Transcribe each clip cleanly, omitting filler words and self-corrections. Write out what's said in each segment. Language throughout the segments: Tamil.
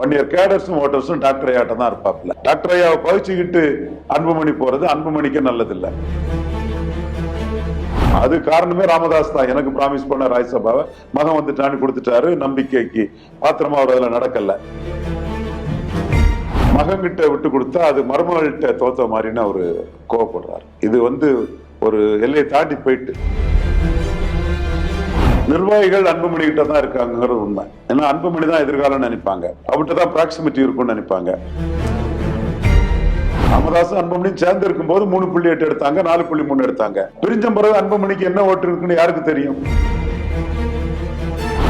1 இயர் கேடர்ஸும் ஓட்டர்ஸும் டாக்டர் ஐயாட்டம் தான் இருப்பாப்ல. டாக்டர் ஐயாவை பகிச்சுக்கிட்டு அன்புமணி போறது அன்புமணிக்கு நல்லதில்லை. அது காரணமே ராமதாஸ் தான். எனக்கு பிராமிஸ் பண்ண ராஜ்யசபாவை மகன் வந்துட்டான்னு கொடுத்துட்டாரு. நம்பிக்கைக்கு பாத்திரமா அவர் அதுல நடக்கல. மகன்கிட்ட விட்டு கொடுத்தா அது மருமகள்கிட்ட தோத்த மாதிரின்னு அவரு கோவப்படுறாரு. இது ஒரு எல்லையை தாண்டி போயிட்டு நிர்வாகிகள் அன்புமணி கிட்ட தான் இருக்காங்கிறது உண்மை. ஏன்னா அன்புமணி தான் எதிர்காலம் நினைப்பாங்க, அவர்கிட்ட தான் ப்ராக்சிமிட்டி இருக்கும்னு நினைப்பாங்க. ராமதாஸ் அன்புமணி சேர்ந்து இருக்கும் போது 3.8 எடுத்தாங்க, 4.3 எடுத்தாங்க. பிரிஞ்ச பிறகு அன்புமணிக்கு என்ன ஓட்டு இருக்குன்னு யாருக்கு தெரியும்?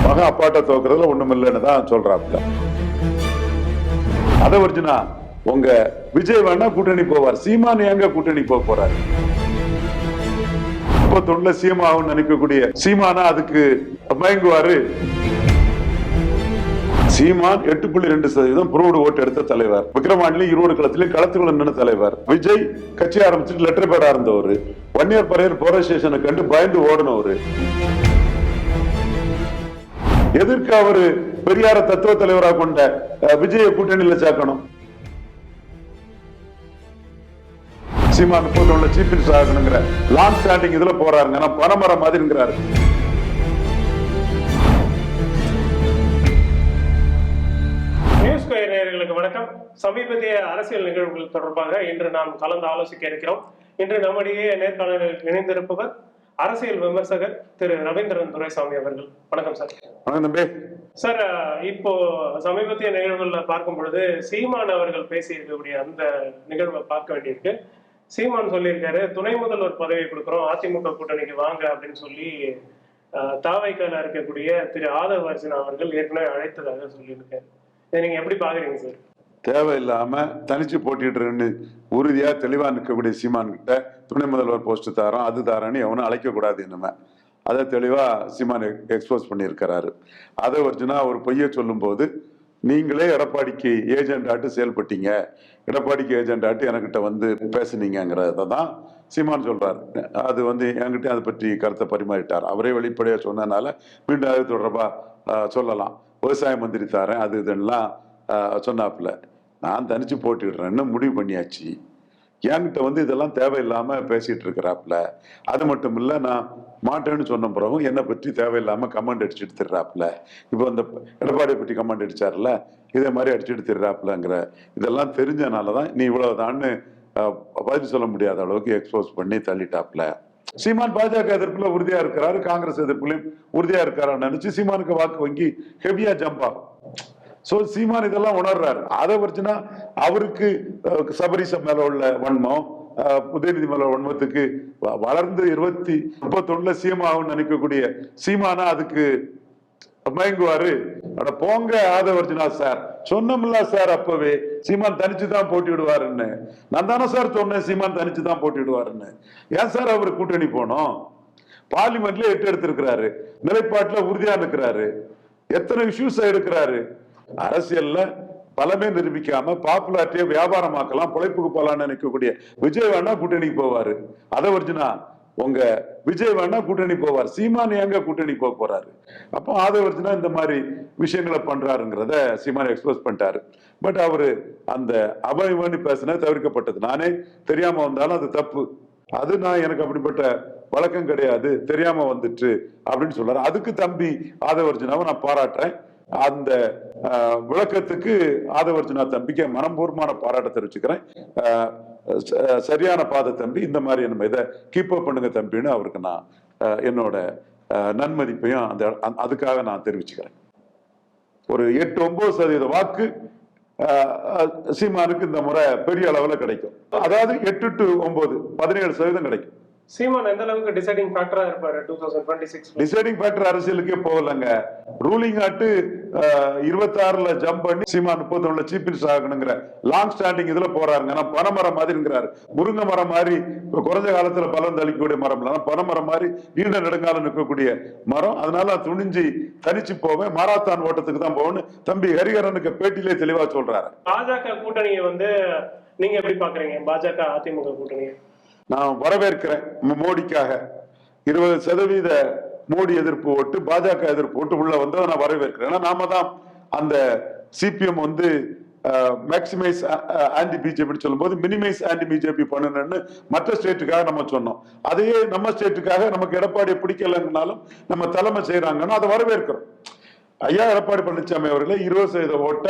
மகன் அப்பாட்ட தோக்குறதுல ஒண்ணும் இல்லைன்னு தான் சொல்றாப்ல. அதை வச்சுனா உங்க விஜய் வேணா கூட்டணி போவார், சீமான் எங்க கூட்டணி போறாரு? 39 சிஎம் ஆகும் நினைக்கக்கூடிய சீமானா அதுக்கு மயங்குவாரு. சீமான் 8.2% புரோடு ஓட்டு எடுத்த தலைவர். விக்ரவாண்டிலும் 20 களத்திலும் களத்துக்குள்ள நின்று தலைவர். விஜய் கட்சி ஆரம்பிச்சுட்டு லெட்டர் பேடா இருந்தவர். 1 இயர் பரையர் போலீஸ் ஸ்டேஷனை கண்டு பயந்து ஓடினவரு. எதற்கு அவரு பெரியார தத்துவ தலைவராக கொண்ட விஜய கூட்டணியில சேர்க்கணும்? சீமான் 31 சீஃப் மினிஸ்டர் ஆகணுங்கிற லாங் ஸ்டாண்டிங் இதுல போறாருங்க. ஆனா பணமரம் மாதிரிங்கிறாரு. நியூஸ் ஸ்கொயர் நேயர்களுக்கு வணக்கம். சமீபத்திய அரசியல் நிகழ்வுகள் தொடர்பாக இன்று நாம் கலந்து ஆலோசிக்க இருக்கிறோம். இன்று நம்முடைய நேர்காணலில் இணைந்திருப்பவர் அரசியல் விமர்சகர் திரு ரவீந்திரன் துரைசாமி அவர்கள். வணக்கம் சார். சார், இப்போ சமீபத்திய நிகழ்வுகள்ல பார்க்கும் பொழுது சீமான் அவர்கள் பேசியிருக்கக்கூடிய அந்த நிகழ்வை பார்க்க வேண்டியிருக்கு. சீமான் சொல்லியிருக்காரு, துணை முதல்வர் பதவி கொடுக்குறோம், அதிமுக கூட்டணிக்கு வாங்க அப்படின்னு சொல்லி தாவைக்கால இருக்கக்கூடிய திரு ஆதவ அர்ஜுனா அவர்கள் ஏற்கனவே அழைத்ததாக சொல்லியிருக்காரு. இதை நீங்க எப்படி பாக்குறீங்க சார்? தேவையில்லாம தனிச்சு போட்டிட்டு உறுதியா தெளிவா நிற்கக்கூடிய சீமான் கிட்ட துணை முதல்வர் போஸ்ட் தாரோம் அது தாரன்னு எவனும் அழைக்க கூடாது. என்னமே அதை தெளிவா சீமான் எக்ஸ்போஸ் பண்ணியிருக்கிறாரு. அதை வச்சுனா ஒரு பொய்ய சொல்லும் போது நீங்களே எடப்பாடிக்கு ஏஜென்ட் ஆட்டு செயல்பட்டீங்க, எடப்பாடிக்கு ஏஜென்ட் ஆட்டு என்கிட்ட பேசுனீங்கிறத தான் சீமான் சொல்றாரு. அது என்கிட்ட அதை பற்றி கருத்தை பரிமாறிட்டார். அவரே வெளிப்படையா சொன்னதுனால மீண்டும் அது தொடர்பா சொல்லலாம். விவசாய மந்திரி தாரேன் அது இதெல்லாம் சொன்னாப்புல. நான் தனிச்சு போட்டிடுறேன்னு முடிவு பண்ணியாச்சு. என்கிட்ட இதெல்லாம் தேவையில்லாம பேசிட்டு இருக்கிறாப்புல. அது மட்டும் இல்ல, நான் மாட்டேன்னு சொன்ன பிறகும் என்னை பற்றி தேவையில்லாம கமெண்ட் அடிச்சுட்டு திடுறாப்புல. இப்போ அந்த எடப்பாடியை பற்றி கமெண்ட் அடிச்சார்ல, இதே மாதிரி அடிச்சுட்டு திடுறாப்புலங்கிற இதெல்லாம் தெரிஞ்சனாலதான் நீ இவ்வளவுதான்னு பதில் சொல்ல முடியாத அளவுக்கு எக்ஸ்போஸ் பண்ணி தள்ளிட்டாப்புல. சீமான் பாஜக எதிர்ப்புல உறுதியா இருக்கிறாரு, காங்கிரஸ் எதிர்ப்புலையும் உறுதியா இருக்காரு நினைச்சு சீமானுக்கு வாக்கு வங்கி ஹெவியா ஜம்ப் ஆகும். சோ சீமான் இதெல்லாம் உணர்றாரு. அதை வச்சுன்னா அவருக்கு சபரிசம் மேல உள்ள வன்மம், உதயநிதி மேல வன்மத்துக்கு வளர்ந்து 31 சிஎம் ஆகும் நினைக்கக்கூடிய சீமானா அதுக்கு மயங்குவாரு. போங்க ஆதவர்ஜுனா சார், சொன்னோம்ல சார் அப்பவே சீமான் தனிச்சுதான் போட்டிடுவாருன்னு. நான் தானே சார் சொன்னேன் சீமான் தனிச்சுதான் போட்டிடுவாருன்னு. ஏன் சார் அவரு கூட்டணி போனோம்? பார்லிமெண்ட்ல 8 எடுத்திருக்கிறாரு, நிலைப்பாட்டுல உறுதியா இருக்கிறாரு, எத்தனை இஷ்யூஸ் எடுக்கிறாரு. அரசியல்ல பலமே நிரூபிக்காம பாப்புலாரிட்டியை வியாபாரமாக்கலாம், பிழைப்புக்கு போலான்னு நினைக்கக்கூடிய விஜய் வேணா கூட்டணிக்கு போவாரு. அதை வச்சுனா உங்க விஜய் வேணா கூட்டணி போவார், சீமான் எங்க கூட்டணி போறாரு? அப்போ அதை வச்சுனா இந்த மாதிரி விஷயங்களை பண்றாருங்கிறத சீமான் எக்ஸ்பிரஸ் பண்ணிட்டாரு. பட் அவரு அந்த அபயமணி பேசினது தவிர்க்கப்பட்டது. நானே தெரியாம வந்தாலும் அது தப்பு, அது நான் எனக்கு அப்படிப்பட்ட வழக்கம் கிடையாது, தெரியாம வந்துட்டு அப்படின்னு சொல்றாரு. அதுக்கு தம்பி ஆதவர்ஜுனாவை நான் பாராட்டுறேன். அந்த விளக்கத்துக்கு ஆதவர்ஜுனா தம்பிக்கு மனப்பூர்வமான பாராட்ட தெரிவிச்சுக்கிறேன். சரியான பாத தம்பி, இந்த மாதிரி நம்ம இதை கீப் அப் பண்ணுங்க தம்பின்னு அவருக்கு நான் என்னோட நன்மதிப்பையும் அதுக்காக நான் தெரிவிச்சுக்கிறேன். ஒரு 8-9% வாக்கு சீமானுக்கு இந்த முறை பெரிய அளவுல கிடைக்கும். அதாவது 8 to 9 17% கிடைக்கும். சீமான் எந்த அளவுக்கு டிசைடிங் ஃபேக்டரா இருப்பாரு 2026? டிசைடிங் ஃபேக்டர் அரசியலுக்கே போகலங்க. ரூலிங் ஆட்டு 26ல ஜம்ப் பண்ணி சீமான் 31ல சீஃப் மினிஸ்டர் ஆகணுங்கிற லாங் ஸ்டாண்டிங் இதுல போறாருங்க. ஆனா பனைமரம் மாதிரிங்கிறாரு. முருங்கை மரம் மாதிரி குறைஞ்ச காலத்துல பலன் தளிக்கக்கூடிய மரம் இல்ல, பனைமரம் மாதிரி நீண்ட நெடுங்காலம் நிற்கக்கூடிய மரம். அதனால துணிஞ்சு தனிச்சு போவேன், மாராத்தான் ஓட்டத்துக்கு தான் போவேன்னு தம்பி ஹரிஹரனுக்கு பேட்டியிலே தெளிவா சொல்றாரு. பாஜக கூட்டணியை நீங்க எப்படி பாக்குறீங்க? பாஜக அதிமுக கூட்டணியை நான் வரவேற்கிறேன். மோடிக்காக 20% மோடி எதிர்ப்பு ஓட்டு, பாஜக எதிர்ப்பு ஓட்டு உள்ள வந்ததை நான் வரவேற்கிறேன். ஏன்னா நாம தான் அந்த சிபிஎம் வந்து மேக்சிமைஸ் ஆன்டி பிஜேபி சொல்லும்போது மினிமைஸ் ஆன்டி பிஜேபி பண்ணணும்னு மற்ற ஸ்டேட்டுக்காக நம்ம சொன்னோம். அதையே நம்ம ஸ்டேட்டுக்காக நமக்கு எடப்பாடியை பிடிக்கலன்னாலும் நம்ம தலைமை செய்யறாங்கன்னா அதை வரவேற்கிறோம். ஐயா எடப்பாடி பழனிசாமி அவர்களை 20% ஓட்ட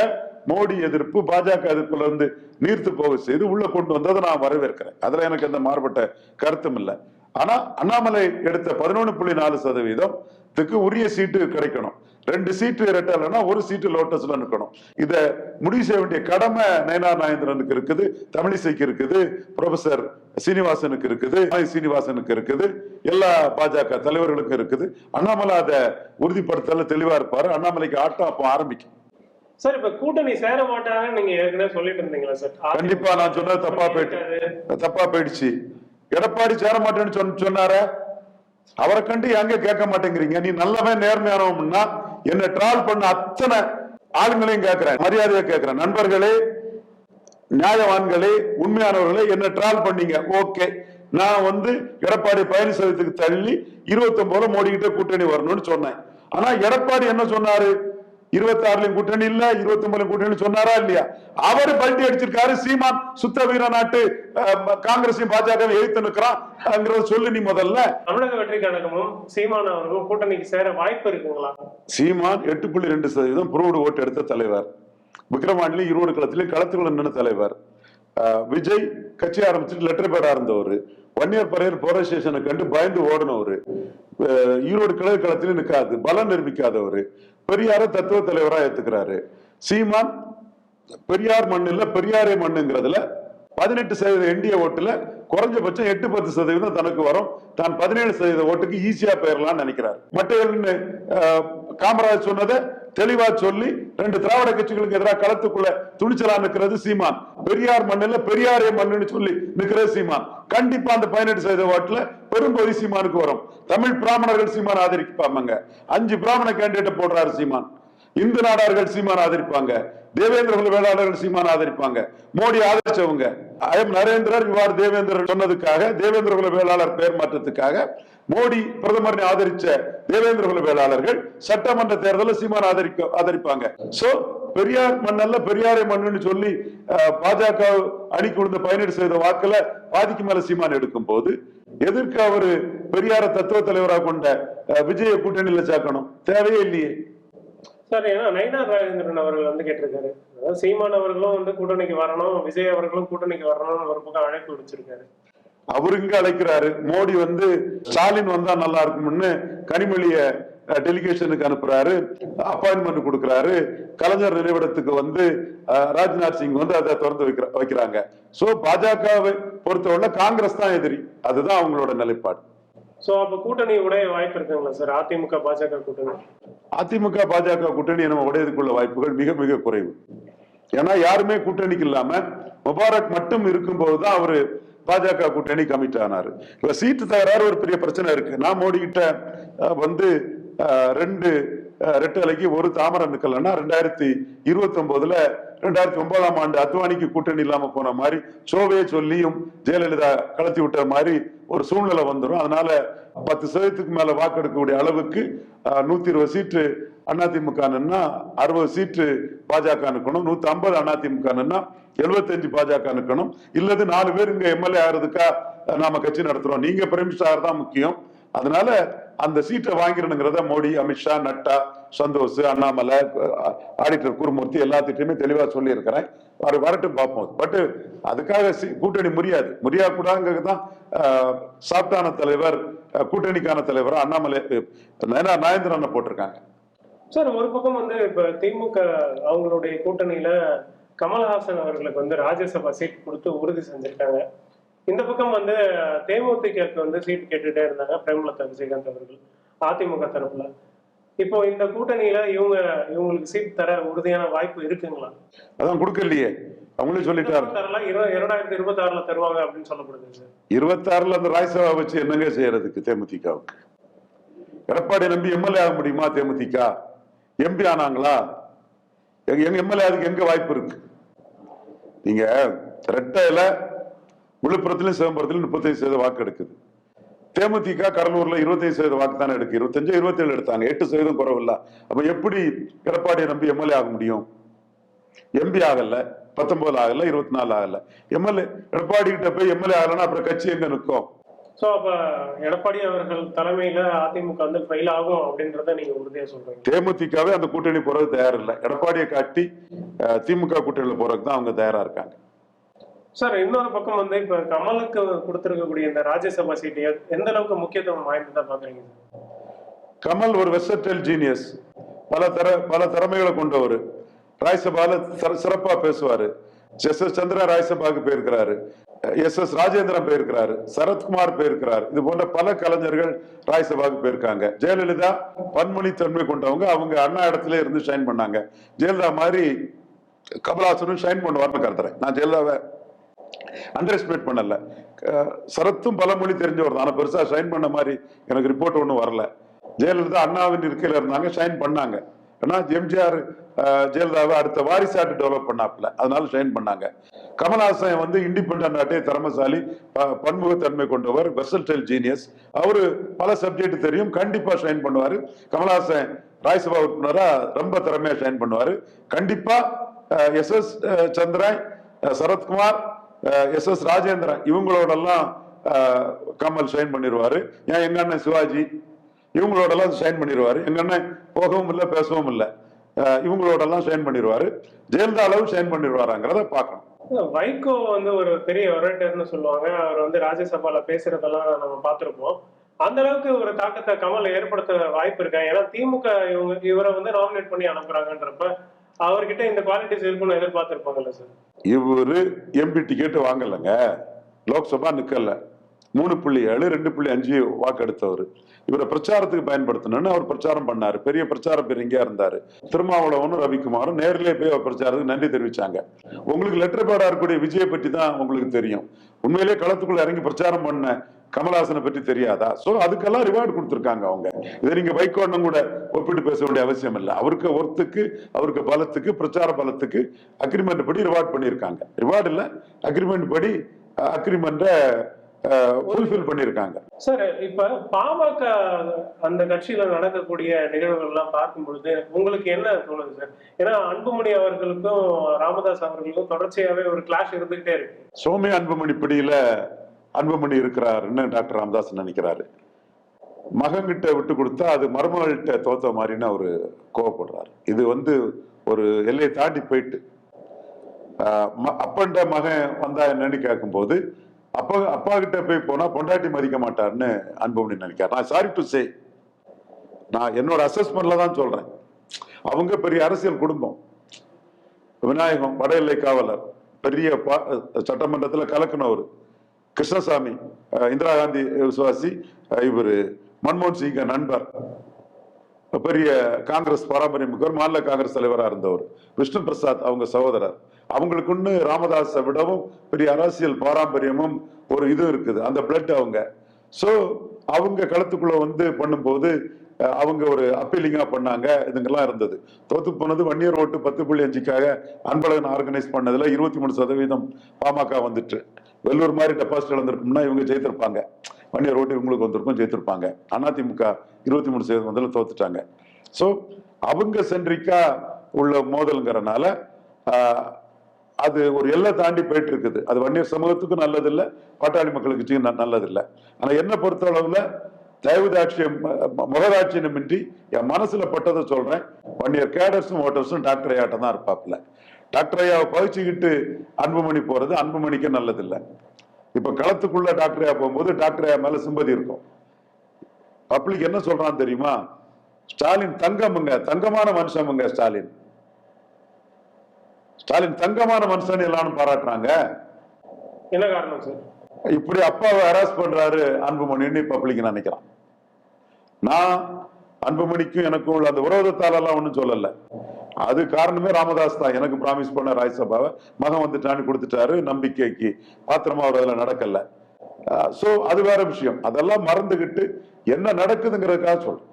மோடி எதிர்ப்பு பாஜக எதிர்ப்புல இருந்து நீர்த்து போக செய்து உள்ள கொண்டு வந்ததை நான் வரவேற்கிறேன். அதுல எனக்கு எந்த மாறுபட்ட கருத்தும் இல்லை. ஆனா அண்ணாமலை எடுத்த 11.4% உரிய சீட்டு கிடைக்கணும். 2 சீட்டு இரட்டலைன்னா 1 சீட்டு லோட்டஸ்ல நிற்கணும். இத முடிவு செய்ய வேண்டிய கடமை நயனார் நாகேந்திரனுக்கு இருக்குது, தமிழிசைக்கு இருக்குது, ப்ரொஃபசர் சீனிவாசனுக்கு இருக்குது, சீனிவாசனுக்கு இருக்குது, எல்லா பாஜக தலைவர்களுக்கும் இருக்குது. அண்ணாமலை அதை உறுதிப்படுத்தல தெளிவா இருப்பாரு. அண்ணாமலைக்கு ஆட்டம் அப்போ ஆரம்பிக்கும். சார் இப்ப கூட்டணி சேர மாட்டாங்கன்னு நீங்க ஏற்கனவே சொல்லிட்டு இருந்தீங்களா சார்? கண்டிப்பா நான் சொன்னது தப்பா போயிடுச்சு. எடப்பாடி சேர மாட்டேன்னு சொன்னார, அவரை கண்டு எங்க கேட்க மாட்டேங்கிறீங்க? நீ நல்லவன் நேர்மையானவன்னா என்ன ட்ரால் பண்ண அத்தனை ஆளுங்களையும் கேட்கிறேன், மரியாதையா கேட்கிறேன். நண்பர்களே, நியாயவான்களே, உண்மையானவர்களே, என்ன ட்ரால் பண்ணீங்க. ஓகே, நான் வந்து எடப்பாடி 15% தள்ளி 29 மோடி கிட்ட கூட்டணி வரணும்னு சொன்னேன். ஆனா எடப்பாடி என்ன சொன்னாரு? 26 கூட்டணி இல்ல, 29 கூட்டணி சொன்னாரா இல்லையா? அவரு பல்டி அடிச்சிருக்காரு. சீமான் சுத்த வீர நாட்டு காங்கிரஸையும் பாஜக எழுத்து நிற்கிறான் சொல்லு நீ முதல்ல. தமிழக வெற்றி கழகமும் சீமான் அவர்களும் கூட்டணிக்கு சேர வாய்ப்பு இருக்குங்களா? சீமான் 8.2% ப்ரூவ்டு ஓட்டு எடுத்த தலைவர். விக்ரவாண்டிலும் 20 களத்திலும் களத்துக்குள்ள நின்று தலைவர். விஜய் கட்சி ஆரம்பிச்சுட்டு லெட்டர் பேடா இருந்தவர். 1 இயர் பரையர் போற ஸ்டேஷனை கண்டு பயந்து ஓடினவர். ஈரோடு கிழக்கு களத்திலும் நிற்காது, பலம் நிரூபிக்காதவர். பெரியார தத்துவ தலைவரா ஏத்துக்கிறாரு. சீமான் பெரியார் மண்ணு இல்ல, பெரியாரே மண்ணுங்கிறதுல 18% என்டிஏ ஓட்டுல குறைஞ்சபட்சம் 8-10% தனக்கு வரும். தான் 17% ஓட்டுக்கு ஈஸியா பெயரலாம்னு நினைக்கிறார். மற்ற காமராஜ் சொன்னதை தெளிவா சொல்லி 2 திராவிட கட்சிகளுக்கு எதிராக களத்துக்குள்ள துணிச்சலா நிற்கிறது சீமான். பெரியார் மண்ணுல பெரியாரே மண்ணுன்னு சொல்லி நிற்கிறது சீமான். கண்டிப்பா அந்த 18% ஓட்டுல பெரும்பகுதி சீமானுக்கு வரும். தமிழ் பிராமணர்கள் சீமான் ஆதரிப்பாங்க. 5 பிராமண கேண்டிடேட் போடுறாரு சீமான். இந்து நாடார்கள் சீமான் ஆதரிப்பாங்க. தேவேந்திர குல வேளாளர்கள் சீமான் ஆதரிப்பாங்க. மோடி ஆதரிச்சவங்க ஐஎம் நரேந்திரர் இவ்வாறு தேவேந்திரர் சொன்னதுக்காக, தேவேந்திர குல வேளாளர் பெயர் மாற்றத்துக்காக மோடி பிரதமர் ஆதரிச்ச தேவேந்திர குல வேளாளர்கள் சட்டமன்ற தேர்தலில் சீமான் ஆதரிப்பாங்க. சோ பெரியார் மண்ணல்ல பெரியாரை மண்ணுன்னு சொல்லி பாஜக அணிக்கு விழுந்த 17% வாக்குல பாதிக்கு மேல சீமான் எடுக்கும் போது எதற்கு அவரு பெரியார தத்துவ தலைவராக கொண்ட விஜய கூட்டணியில சேர்க்கணும்? தேவையே இல்லையே சார். ஏன்னா நயினார் நாகேந்திரன் அவர்கள் வந்து கேட்டிருக்காரு, சீமான் அவர்களும் வந்து கூட்டணிக்கு வரணும், விஜய் அவர்களும் கூட்டணிக்கு வரணும்னு ஒரு பக்கம் அழைப்பு விடுச்சிருக்காரு. அவரு இங்க அழைக்கிறாரு. மோடி வந்து ஸ்டாலின் வந்தா நல்லா இருக்கும்னு கனிமொழிய டெலிகேஷனுக்கு அனுப்புறாரு, அப்பாயின்மெண்ட் கொடுக்கிறாரு. கலைஞர் நினைவிடத்துக்கு வந்து ராஜ்நாத் சிங் வந்து அதை திறந்து வைக்கிறாங்க. சோ பாஜகவை பொறுத்தவரை காங்கிரஸ் தான் எதிரி. அதுதான் அவங்களோட நிலைப்பாடு. சோ அப்ப கூட்டணி உடைய வாய்ப்பு இருக்குங்களா சார்? அதிமுக பாஜக கூட்டணி, அதிமுக பாஜக கூட்டணி நம்ம உடையதுக்குள்ள வாய்ப்புகள் மிக மிக குறைவு. ஏன்னா யாருமே கூட்டணிக்கு இல்லாம முபாரக் மட்டும் இருக்கும் போதுதான் அவரு பாஜக கூட்டணி கமிட் ஆனாரு. இப்ப சீட்டு தகராறு ஒரு பெரிய பிரச்சனை இருக்கு. நான் மோடி கிட்ட வந்து 2 ரெட்டலைக்கு 1 தாமரை நிக்கலன்னா 2029ல 2009ஆம் ஆண்டு அத்வானிக்கு கூட்டணி இல்லாம போன மாதிரி சோவே சொல்லியும் ஜெயலலிதா கலத்தி விட்ட மாதிரி ஒரு சூழ்நிலை வந்துடும். அதனால 10% மேல வாக்கெடுக்கக்கூடிய அளவுக்கு 120 சீட்டு அதிமுக 60 சீட்டு பாஜக நிற்கணும், 150 அதிமுக 75 பாஜக நிற்கணும். இல்லது 4 பேர் இங்க எம்எல்ஏ ஆகிறதுக்கா நாம கட்சி நடத்துறோம், நீங்க பிரைம் மினிஸ்டர் தான் முக்கியம். அதனால அந்த சீட்டை வாங்கிடணுங்கிறத மோடி, அமித்ஷா, நட்டா, சந்தோஷ், அண்ணாமலை, ஆடிட்டர் குருமூர்த்தி எல்லாத்திட்டையுமே தெளிவா சொல்லி இருக்கிறேன். வரட்டும் பார்ப்போம். பட் அதுக்காக கூட்டணி முறியா கூடாதுதான் சாப்டான தலைவர், கூட்டணிக்கான தலைவர் அண்ணாமலை நாகேந்திரன் போட்டிருக்காங்க. சார் ஒரு பக்கம் வந்து இப்ப திமுக அவங்களுடைய கூட்டணியில கமல்ஹாசன் அவர்களுக்கு வந்து ராஜ்யசபா சீட் கொடுத்து உறுதி செஞ்சிருக்காங்க. இந்த பக்கம் வந்து தேமுதிகக்கு வந்து சீட் கேட்டுட்டே இருந்தாங்க பிரேமலதா விஜயகாந்த் அவர்கள் அதிமுக தரப்புல. இப்போ இந்த கூட்டணியில இவங்களுக்கு சீட் தர உறுதியான வாய்ப்பு இருக்குங்களா? அதான் கொடுக்கலையே, அவங்களே சொல்லிட்டாரு 2026ல தருவாங்க அப்படின்னு சொல்லப்படுது சார். 26ல அந்த ராஜ்யசபா வச்சு என்னங்க செய்யறதுக்கு தேமுதிகவுக்கு? எடப்பாடி நம்பி எம்எல்ஏ ஆக முடியுமா? தேமுதிக எம்பி ஆனாங்களா? எங்க எம்எல்ஏ அதுக்கு எங்க வாய்ப்பு இருக்கு? நீங்க ரெட்டையில விழுப்புரத்திலும் சிதம்பரத்திலும் 35% வாக்கு எடுக்குது. தேமுதிக கடலூர்ல 25% வாக்கு தானே எடுக்கு. 25, 27 எடுத்தாங்க, 8% குறவில்ல. அப்ப எப்படி எடப்பாடியை நம்பி எம்எல்ஏ ஆக முடியும்? எம்பி ஆகல, 19 ஆகல, 24 ஆகல. எம்எல்ஏ எடப்பாடி கிட்ட போய் எம்எல்ஏ ஆகலன்னா அப்புறம் கட்சி எங்க நிற்கும்? சோ அப்ப எடப்பாடி அவர்கள் தலைமையில அதிமுக வந்து ஃபெயில் ஆகும் அப்படின்றத நீங்க உறுதியா சொல்றீங்க? தேமுதிகவே அந்த கூட்டணி போறது தயார் இல்லை. எடப்பாடியை காட்டி திமுக கூட்டணியில போறதுக்கு தான் அவங்க தயாரா இருக்காங்க. சார், இன்னொரு பக்கம் வந்து இப்ப கமலுக்கு கொடுத்திருக்கக்கூடிய இந்த ராஜ்யசபா சீட்டு எந்த அளவுக்கு முக்கியத்துவம் வாய்ந்ததா பாக்குறீங்க? கமல் ஒரு வெர்சடைல் ஜீனியஸ், பல திறமைகளை கொண்டவர். ராஜ்யசபால சிறப்பா பேசுவாரு. எஸ் சந்திரன் ராஜ்யசபாவுக்கு போயிருக்கிறாரு, எஸ் ராஜேந்திரன் போயிருக்கிறாரு, சரத்குமார் போயிருக்கிறார். இது போன்ற பல கலைஞர்கள் ராஜ்யசபாவுக்கு போயிருக்காங்க. ஜெயலலிதா பன்மொழி தன்மை கொண்டவங்க, அவங்க அண்ணா இடத்துல இருந்து ஷைன் பண்ணாங்க. ஜெயலலிதா மாதிரி கமல்ஹாசனும் ஷைன் பண்ணுவார்னு கருத்துறேன். நான் ஜெயலலிதாவை அண்டர் எஸ்டிமேட் பண்ணல. சரத்தும் பல மொழி தெரிஞ்சவர் தான், ஆனா பெருசா ஷைன் பண்ண மாதிரி எனக்கு ரிப்போர்ட் ஒன்றும் வரல. ஜெயலலிதா அண்ணாவின் இருக்கையில இருந்தாங்க, ஷைன் பண்ணாங்க. ஏன்னா எம்ஜிஆர் ஜெயலலிதாவை அடுத்த வாரிசாட்டு டெவலப் பண்ணாப்ல, அதனால ஷைன் பண்ணாங்க. கமல்ஹாசன் வந்து இண்டிபெண்டன்ட் ஆட்டே திறமசாலி, பன்முகத்தன்மை கொண்டவர், வெர்சடைல் ஜீனியஸ். அவரு பல சப்ஜெக்ட் தெரியும், கண்டிப்பா ஷைன் பண்ணுவாரு. கமல்ஹாசன் ராஜ்யசபா உறுப்பினரா ரொம்ப திறமையா ஷைன் பண்ணுவாரு. கண்டிப்பா எஸ் சந்திரன், சரத்குமார், எஸ் ராஜேந்திரன் இவங்களோடெல்லாம் கமல் ஷைன் பண்ணிடுவாரு. ஏன் எங்க அண்ணன் சிவாஜி இவங்களோடெல்லாம் ஷைன் பண்ணிடுவாரு. எங்க அண்ணன் போகவும் இல்லை பேசவும் இல்லை, இவங்களோடெல்லாம் ஷைன் பண்ணிடுவாரு. ஜெயலலிதா அளவு ஷைன் பண்ணிடுவாராங்கிறத பார்க்கணும். வைகோ வந்து ஒரு பெரிய ஒரேட்டர்னு சொல்லுவாங்க. அவர் வந்து ராஜ்யசபால பேசுறதெல்லாம் நம்ம பார்த்திருப்போம். அந்த அளவுக்கு ஒரு தாக்கத்தை கமல் ஏற்படுத்த வாய்ப்பு இருக்கா? ஏன்னா திமுக இவரை வந்து நாமினேட் பண்ணி அனுப்புறாங்கன்றப்ப அவர்கிட்ட இந்த குவாலிட்டிஸ் இருக்குன்னு எதிர்பார்த்திருப்பாங்கல்ல சார்? இவரு எம்பி டிக்கெட் வாங்கலங்க, லோக்சபா நிக்கல, 3.7 2.5 வாக்கெடுத்தவர். இவரை பிரச்சாரத்துக்கு பயன்படுத்தணும்னு அவர் பிரச்சாரம் பண்ணாரு. பெரிய பிரச்சாரம் பெருங்கியா இருந்தாரு. திருமாவளவனும் ரவிக்குமாரும் நேரிலே போய் அவர் பிரச்சாரத்துக்கு நன்றி தெரிவிச்சாங்க. உங்களுக்கு லெட்டர் பேடா இருக்கக்கூடிய விஜயை பற்றி தான் உங்களுக்கு தெரியும். உண்மையிலேயே களத்துக்குள்ள இறங்கி பிரச்சாரம் பண்ண கமல்ஹாசனை பற்றி தெரியாதா? சோ அதுக்கெல்லாம் ரிவார்டு கொடுத்திருக்காங்க அவங்க. இதை நீங்க வைகோன்னு கூட ஒப்பிட்டு பேச வேண்டிய அவசியம் இல்லை. அவருக்கு ஒருத்துக்கு, அவருக்கு பலத்துக்கு, பிரச்சார பலத்துக்கு அக்ரிமெண்ட் படி ரிவார்ட் பண்ணியிருக்காங்க. ரிவார்டு இல்ல, அக்ரிமெண்ட் படி அக்ரிமெண்ட ஃபுல்ஃபில் பண்ணிருக்காங்க. சார், இப்ப பாமக அந்த கட்சியில நடக்கக்கூடிய நிகழ்வுகள் எல்லாம் பார்க்கும் பொழுது உங்களுக்கு என்ன தோணுது சார்? ஏன்னா அன்புமணி அவர்களுக்கும் ராமதாஸ் அவர்களுக்கும் தொடர்ச்சியாவே ஒரு கிளாஷ் இருந்துகிட்டே இருக்கு. சோமியா அன்புமணி பிடியில அன்புமணி இருக்கிறாருன்னு டாக்டர் ராமதாஸ் நினைக்கிறாரு. மகன்கிட்ட விட்டு கொடுத்தா அது மருமகள்கிட்ட தோத்த மாதிரின்னு அவரு கோவப்படுறாரு. இது வந்து ஒரு எல்லையை தாண்டி போயிட்டு அப்பன்ட மகன் வந்தா என்னன்னு கேட்கும் போது அப்பா கிட்ட போய் போனா பொண்டாட்டி மதிக்க மாட்டாருன்னு அன்புமணி நினைக்கிறார். நான் சாரி டு சே, நான் என்னோட அசஸ்மெண்ட்ல தான் சொல்றேன். அவங்க பெரிய அரசியல் குடும்பம். விநாயகம் வட எல்லை காவலர், பெரிய சட்டமன்றத்துல கலக்குனவர். கிருஷ்ணசாமி இந்திரா காந்தி விசுவாசி, இவரு மன்மோகன் சிங் நண்பர், பெரிய காங்கிரஸ் பாரம்பரியம் மாநில காங்கிரஸ் தலைவரா இருந்தவர். விஷ்ணு பிரசாத் அவங்க சகோதரர். அவங்களுக்குன்னு ராமதாஸை விடவும் பெரிய அரசியல் பாரம்பரியமும் ஒரு இது இருக்குது, அந்த பிளட் அவங்க. சோ அவங்க களத்துக்குள்ள வந்து பண்ணும்போது அவங்க ஒரு அப்பீலிங்கா பண்ணாங்க. இதுங்கெல்லாம் இருந்தது. தோத்து போனது வன்னியர் ஓட்டு 10.5க்காக அன்பழகன் ஆர்கனைஸ் பண்ணதுல 23% பாமக வந்துட்டு. வெள்ளூர் மாதிரி டெபாசிட் இழந்திருக்கும்னா இவங்க ஜெயித்திருப்பாங்க. வன்னியர் ஓட்டு இவங்களுக்கு வந்திருக்கும், ஜெயித்திருப்பாங்க. அதிமுக 23% தோத்துட்டாங்க. சோ அவங்க சென்ட்ரிக்கா உள்ள மோதல்ங்கிறனால அது ஒரு எல்லை தாண்டி போயிட்டு இருக்குது. அது வன்னியர் சமூகத்துக்கும் நல்லது இல்லை, பாட்டாளி மக்களுக்கு நல்லது இல்லை. ஆனா என்ன பொறுத்த அளவுல தயவுதாட்சியம் முகதாட்சியமின்றி என் மனசுல பட்டதை சொல்றேன். வன்னியர் கேடர்ஸும் ஓட்டர்ஸும் டாக்டர் ஐயாட்டம் தான் இருப்பாப்ல. டாக்டர் ஐயாவை பகிச்சுக்கிட்டு அன்புமணி போறது அன்புமணிக்கு நல்லது இல்லை. இப்ப களத்துக்குள்ள டாக்டர் ஐயா போகும்போது டாக்டர் ஐயா மேல சிம்பதி இருக்கும். பப்ளிக் என்ன சொல்றான் தெரியுமா? ஸ்டாலின் தங்கமுங்க, தங்கமான மனுஷமுங்க ஸ்டாலின். ஸ்டாலின் தங்கமான மனுஷன் எல்லாரும் பாராட்டுறாங்க. என்ன காரணம் சார்? இப்படி அப்பாவை ஹராஸ் பண்றாரு அன்புமணின்னு பப்ளிக் நினைக்கிறான். நான் அன்புமணிக்கும் எனக்கும் உள்ள அந்த விரோதத்தால எல்லாம் ஒண்ணும் சொல்லல. அது காரணமே ராமதாஸ் தான். எனக்கு பிராமிஸ் பண்ண ராஜ்யசபாவை மகன் வந்துட்டான்னு கொடுத்துட்டாரு, நம்பிக்கைக்கு பாத்திரமா அவர் அதுல நடக்கல. சோ அது வேற விஷயம். அதெல்லாம் மறந்துகிட்டு என்ன நடக்குதுங்கிறதுக்காக சொல்றேன்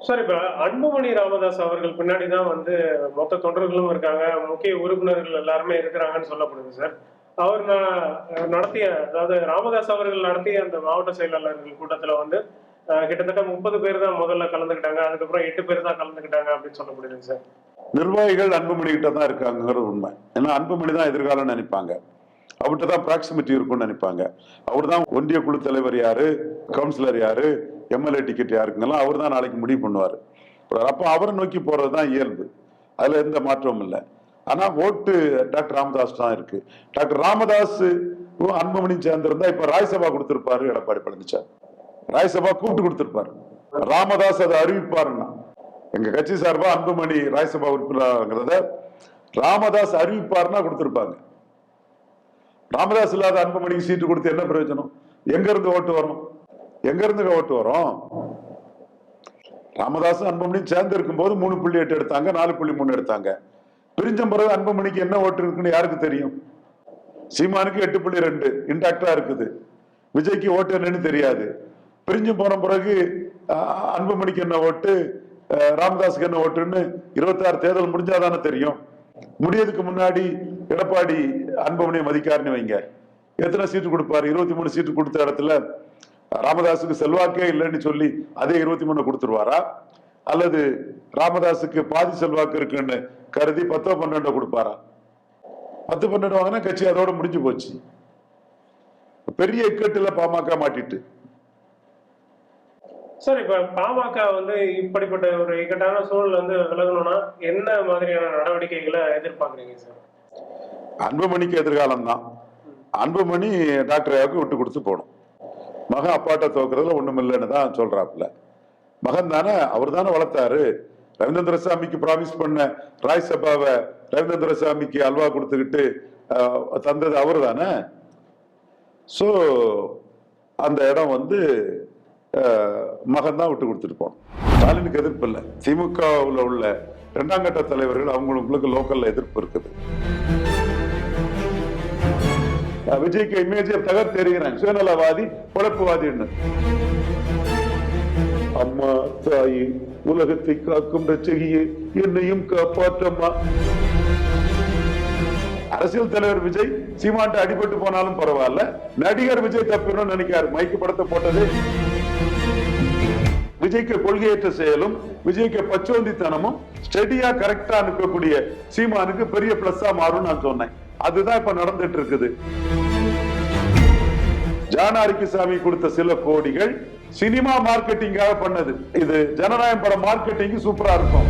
சார். இப்ப அன்புமணி ராமதாஸ் அவர்கள் பின்னாடிதான் வந்து மொத்த தொண்டர்களும் இருக்காங்க, முக்கிய உறுப்பினர்கள் எல்லாருமே இருக்கிறாங்கன்னு சொல்லப்படுது சார். அவர் நடத்திய, அதாவது ராமதாஸ் அவர்கள் நடத்திய அந்த மாவட்ட செயலாளர்கள் கூட்டத்துல வந்து கிட்டத்தட்ட 30 பேர் தான் முதல்ல கலந்துக்கிட்டாங்க, அதுக்கப்புறம் 8 பேர் தான் கலந்துக்கிட்டாங்க அப்படின்னு சொல்ல முடியுதுங்க சார். நிர்வாகிகள் அன்புமணி கிட்ட தான் இருக்காங்கிறது உண்மை. ஏன்னா அன்புமணி தான் எதிர்காலம் நினைப்பாங்க, அவர்கிட்ட தான் ப்ராக்சிமிட்டி இருக்கும்னு நினைப்பாங்க. அவர் தான் ஒன்றிய குழு தலைவர் யாரு, கவுன்சிலர் யாரு, எம்எல்ஏ டிக்கெட் யாருக்குங்கெல்லாம் அவர் தான் நாளைக்கு முடிவு பண்ணுவார். அப்போ அவரை நோக்கி போறது தான் இயல்பு, அதுல எந்த மாற்றமும் இல்லை. ஆனா ஓட்டு டாக்டர் ராமதாஸ் தான் இருக்கு. டாக்டர் ராமதாஸ் அன்புமணி சேர்ந்திருந்தா இப்ப ராஜ்யசபா கொடுத்திருப்பாரு எடப்பாடி பழனிசாமி, ராஜ்யசபா கூப்பிட்டு கொடுத்திருப்பாரு. ராமதாஸ் அதை அறிவிப்பாருன்னா, எங்க கட்சி சார்பா அன்புமணி ராஜ்யசபா உறுப்பினர்ங்கிறத ராமதாஸ் அறிவிப்பாருன்னா கொடுத்திருப்பாங்க. ராமதாஸ் இல்லாத அன்புமணிக்கு சீட்டு கொடுத்து என்ன பிரயோஜனம்? எங்க இருந்து ஓட்டு வரும்? எங்க இருந்து ஓட்டு வரும்? ராமதாஸ் அன்புமணி சேர்ந்து இருக்கும் போது 3.8 எடுத்தாங்க, 4.3 எடுத்தாங்க. பிரிஞ்ச பிறகு அன்புமணிக்கு என்ன ஓட்டு இருக்குன்னு யாருக்கு தெரியும்? சீமானுக்கு 8.2 இன்டாக்டா இருக்குது, விஜய்க்கு ஓட்டு என்னன்னு தெரியாது. பிரிஞ்சு போன பிறகு அன்புமணிக்கு என்ன ஓட்டு, ராமதாஸுக்கு என்ன ஓட்டுன்னு 26 தேர்தல் முடிஞ்சாதானே தெரியும். முடியதுக்கு முன்னாடி எடப்பாடி அன்புமணியை மதிக்காருன்னு வைங்க, எத்தனை சீட்டு கொடுப்பாரு? 23 சீட்டு கொடுத்த இடத்துல ராமதாஸுக்கு செல்வாக்கே இல்லைன்னு சொல்லி அதே 23 கொடுத்துருவாரா? அல்லது ராமதாஸுக்கு பாதி செல்வாக்கு இருக்குன்னு கருதி 10-12 கொடுப்பாரா? 10-12 வாங்கினா கட்சி அதோட முடிஞ்சு போச்சு. பெரிய இக்கட்டுல பாமக மாட்டிட்டு. சார், இப்ப பாமக இப்படிப்பட்ட ஒரு இக்கட்டான சூழல் விலகணும்னா என்ன மாதிரியான நடவடிக்கைகளை எதிர்பார்க்குறீங்க சார்? அன்புமணிக்கு எதிர்காலம் தான். அன்புமணி டாக்டர் ஐயாவுக்கு விட்டு கொடுத்து போகணும். மகன் அப்பாட்ட தோக்குறதுல ஒண்ணும் இல்லைன்னு தான் சொல்றாப்புல. மகன் தானே, அவர் தானே வளர்த்தாரு. ரவீந்திர சாமிக்கு ப்ராமிஸ் பண்ண ராஜ்யசபாவை ரவீந்திர சாமிக்கு அல்வா கொடுத்துக்கிட்டு தந்தது அவரு தானே. சோ அந்த இடம் மகன் தான் விட்டு கொடுத்துட்டு போனோம். ஸ்டாலினுக்கு எதிர்ப்பு இல்லை. திமுகவில் உள்ள 2ஆம் கட்ட தலைவர்கள் அவங்களுக்கு லோக்கல்ல எதிர்ப்பு இருக்குது. விஜய்க்கு இமேஜை தகர்த்து எறிகிறாங்க, சுயநலவாதி, பொழப்புவாதின்னு. அம்மா தாயி, உலகத்தை காக்கும் ரட்சகியே, என்னையும் காப்பாற்றம்மா. அரசியல் தலைவர் விஜய் சீமான்ட்ட அடிபட்டு போனாலும் பரவாயில்ல, நடிகர் விஜய் தப்பிடணும்னு நினைக்காரு. மைக்கு படத்தை போட்டது விஜய்க்கு கொள்கையற்ற செயலும், விஜய்க்கு பச்சோந்தித்தனமும் ஸ்டெடியா கரெக்டா அனுப்பக்கூடிய சீமானுக்கு பெரிய பிளஸ்ஸா மாறும் நான் சொன்னேன். அதுதான் இப்ப நடந்துட்டு இருக்குது. ஜானாரிக்கு சாமி கொடுத்த சில கோடிகள் சினிமா மார்க்கெட்டிங்காக பண்ணது. இது ஜனநாயகம் படம் மார்க்கெட்டிங் சூப்பரா இருக்கும்.